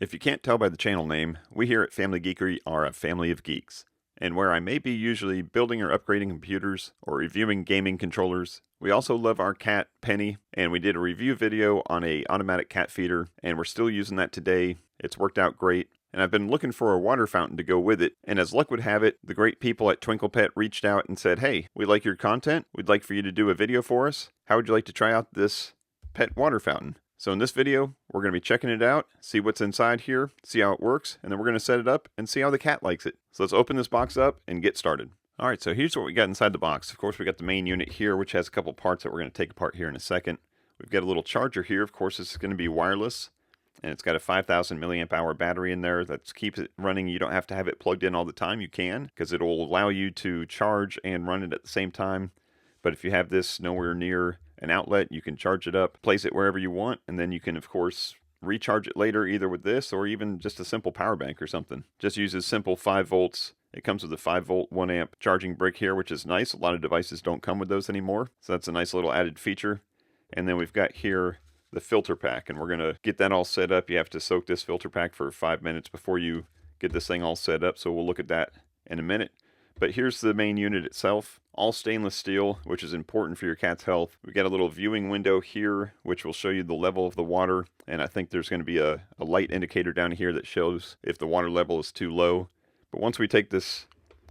If you can't tell by the channel name, we here at Family Geekery are a family of geeks. And where I may be usually building or upgrading computers or reviewing gaming controllers, we also love our cat, Penny, and we did a review video on a automatic cat feeder, and we're still using that today. It's worked out great, and I've been looking for a water fountain to go with it, and as luck would have it, the great people at Twinkle Pet reached out and said, "Hey, we like your content, we'd like for you to do a video for us. How would you like to try out this pet water fountain?" So in this video, we're going to be checking it out, see what's inside here, see how it works, and then we're going to set it up and see how the cat likes it. So let's open this box up and get started. Alright, so here's what we got inside the box. Of course, we got the main unit here, which has a couple parts that we're going to take apart here in a second. We've got a little charger here. Of course, this is going to be wireless, and it's got a 5,000 milliamp hour battery in there that keeps it running. You don't have to have it plugged in all the time. You can, because it will allow you to charge and run it at the same time. But if you have this nowhere near an outlet, you can charge it up, place it wherever you want, and then you can, of course, recharge it later either with this or even just a simple power bank or something. Just uses simple 5 volts. It comes with a 5 volt 1 amp charging brick here, which is nice. A lot of devices don't come with those anymore, so that's a nice little added feature. And then we've got here the filter pack, and we're going to get that all set up. You have to soak this filter pack for 5 minutes before you get this thing all set up, so we'll look at that in a minute. But here's the main unit itself, all stainless steel, which is important for your cat's health. We've got a little viewing window here, which will show you the level of the water, and I think there's going to be a light indicator down here that shows if the water level is too low. But once we take this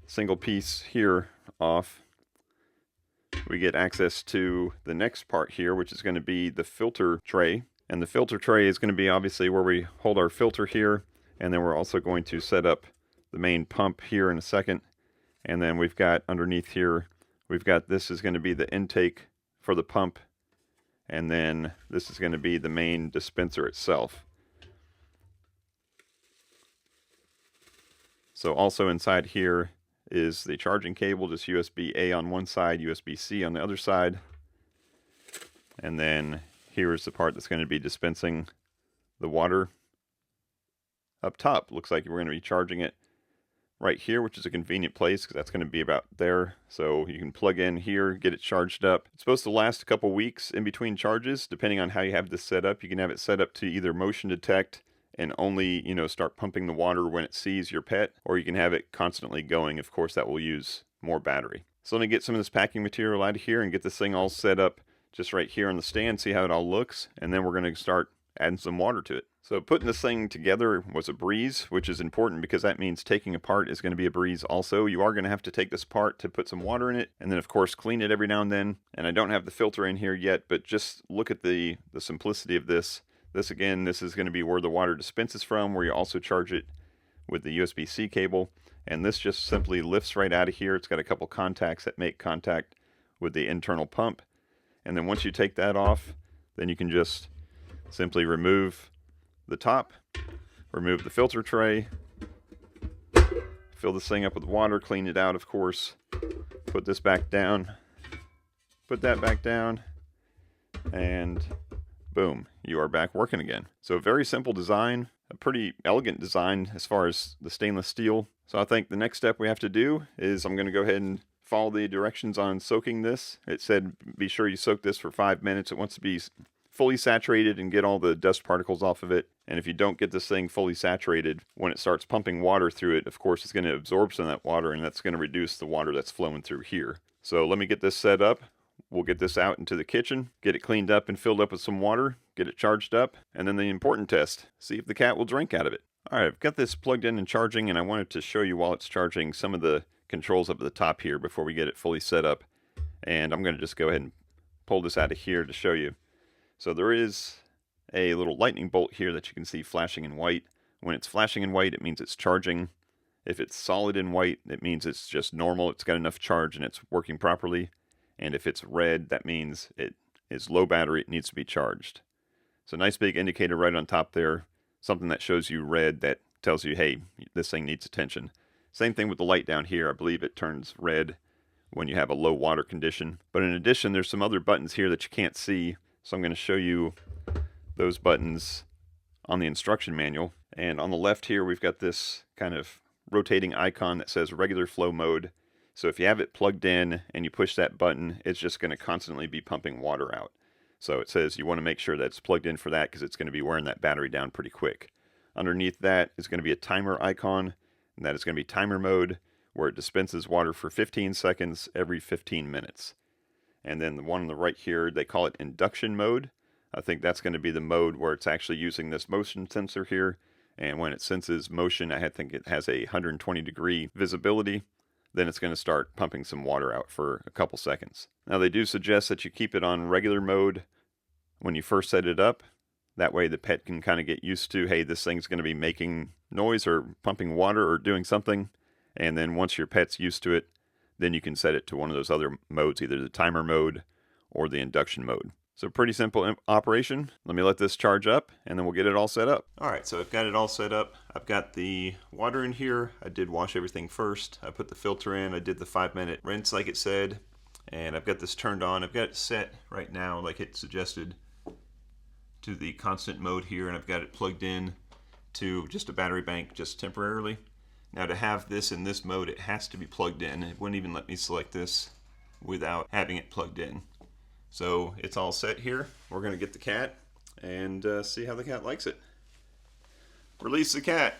single piece here off, we get access to the next part here, which is going to be the filter tray. And the filter tray is going to be obviously where we hold our filter here, and then we're also going to set up the main pump here in a second. And then we've got underneath here, we've got this is going to be the intake for the pump, and then this is going to be the main dispenser itself. So also inside here is the charging cable, just USB-A on one side, USB-C on the other side. And then here is the part that's going to be dispensing the water. Up top, looks like we're going to be charging it right here, which is a convenient place because that's going to be about there. So you can plug in here, get it charged up. It's supposed to last a couple weeks in between charges, depending on how you have this set up. You can have it set up to either motion detect and only, start pumping the water when it sees your pet, or you can have it constantly going. Of course, that will use more battery. So let me get some of this packing material out of here and get this thing all set up just right here on the stand, see how it all looks, and then we're going to start adding some water to it. So putting this thing together was a breeze, which is important because that means taking apart is going to be a breeze also. You are going to have to take this apart to put some water in it, and then of course clean it every now and then. And I don't have the filter in here yet, but just look at the simplicity of this. This is going to be where the water dispenses from, where you also charge it with the USB-C cable. And this just simply lifts right out of here. It's got a couple contacts that make contact with the internal pump. And then once you take that off, then you can just simply remove the top, remove the filter tray, fill this thing up with water, clean it out of course, put this back down, put that back down, and boom, you are back working again. So a very simple design, a pretty elegant design as far as the stainless steel. So I think the next step we have to do is I'm going to go ahead and follow the directions on soaking this. It said be sure you soak this for 5 minutes. It wants to be fully saturated and get all the dust particles off of it. And if you don't get this thing fully saturated, when it starts pumping water through it, of course it's going to absorb some of that water, and that's going to reduce the water that's flowing through here. So let me get this set up. We'll get this out into the kitchen, get it cleaned up and filled up with some water, get it charged up, and then the important test, see if the cat will drink out of it. Alright, I've got this plugged in and charging, and I wanted to show you while it's charging some of the controls up at the top here before we get it fully set up. And I'm going to just go ahead and pull this out of here to show you. So there is a little lightning bolt here that you can see flashing in white. When it's flashing in white, it means it's charging. If it's solid in white, it means it's just normal. It's got enough charge and it's working properly. And if it's red, that means it is low battery. It needs to be charged. So nice big indicator right on top there. Something that shows you red that tells you, hey, this thing needs attention. Same thing with the light down here. I believe it turns red when you have a low water condition. But in addition, there's some other buttons here that you can't see. So I'm going to show you those buttons on the instruction manual. And on the left here, we've got this kind of rotating icon that says regular flow mode. So if you have it plugged in and you push that button, it's just going to constantly be pumping water out. So it says you want to make sure that it's plugged in for that because it's going to be wearing that battery down pretty quick. Underneath that is going to be a timer icon, and that is going to be timer mode, where it dispenses water for 15 seconds every 15 minutes. And then the one on the right here, they call it induction mode. I think that's going to be the mode where it's actually using this motion sensor here, and when it senses motion, I think it has a 120-degree visibility, then it's going to start pumping some water out for a couple seconds. Now they do suggest that you keep it on regular mode when you first set it up. That way the pet can kind of get used to, hey, this thing's going to be making noise or pumping water or doing something. And then once your pet's used to it, then you can set it to one of those other modes, either the timer mode or the induction mode. So pretty simple operation. Let me let this charge up and then we'll get it all set up. Alright, so I've got it all set up. I've got the water in here. I did wash everything first. I put the filter in. I did the 5-minute rinse like it said. And I've got this turned on. I've got it set right now like it suggested to the constant mode here, and I've got it plugged in to just a battery bank just temporarily. Now to have this in this mode, it has to be plugged in. It wouldn't even let me select this without having it plugged in. So it's all set here. We're going to get the cat and see how the cat likes it. Release the cat.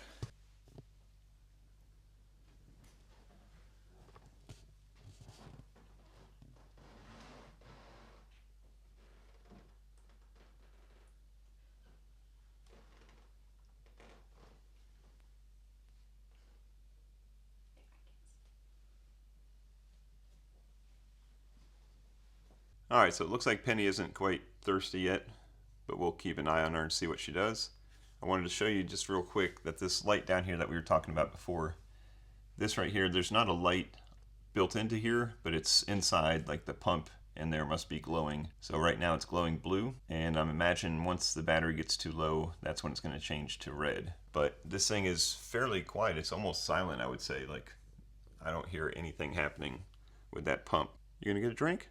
Alright, so it looks like Penny isn't quite thirsty yet, but we'll keep an eye on her and see what she does. I wanted to show you just real quick that this light down here that we were talking about before, this right here, there's not a light built into here, but it's inside, like the pump in there must be glowing. So right now it's glowing blue, and I'm imagining once the battery gets too low, that's when it's going to change to red. But this thing is fairly quiet. It's almost silent, I would say. Like, I don't hear anything happening with that pump. You gonna get a drink?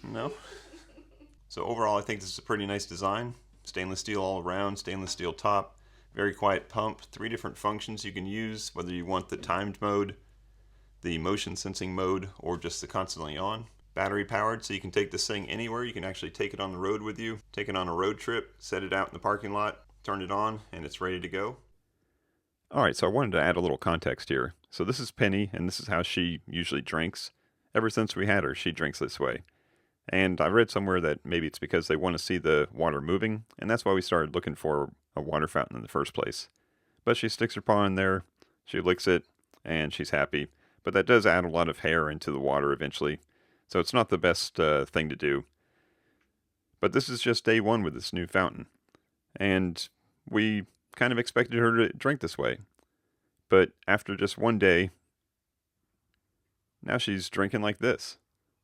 No? So overall, I think this is a pretty nice design. Stainless steel all around, stainless steel top, very quiet pump, 3 different functions you can use, whether you want the timed mode, the motion sensing mode, or just the constantly on. Battery powered, so you can take this thing anywhere. You can actually take it on the road with you, take it on a road trip, set it out in the parking lot, turn it on, and it's ready to go. Alright, so I wanted to add a little context here. So this is Penny, and this is how she usually drinks. Ever since we had her, she drinks this way. And I read somewhere that maybe it's because they want to see the water moving, and that's why we started looking for a water fountain in the first place. But she sticks her paw in there, she licks it, and she's happy. But that does add a lot of hair into the water eventually, so it's not the best thing to do. But this is just day 1 with this new fountain, and we kind of expected her to drink this way. But after just 1 day, now she's drinking like this.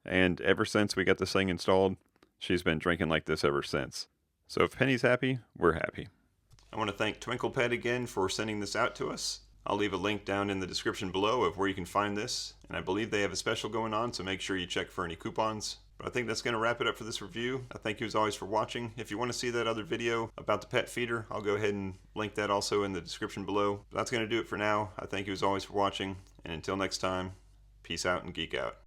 And ever since we got this thing installed, she's been drinking like this ever since. So if Penny's happy, we're happy. I want to thank Twinkle Pet again for sending this out to us. I'll leave a link down in the description below of where you can find this. And I believe they have a special going on, so make sure you check for any coupons. But I think that's going to wrap it up for this review. I thank you as always for watching. If you want to see that other video about the pet feeder, I'll go ahead and link that also in the description below. But that's going to do it for now. I thank you as always for watching. And until next time, peace out and geek out.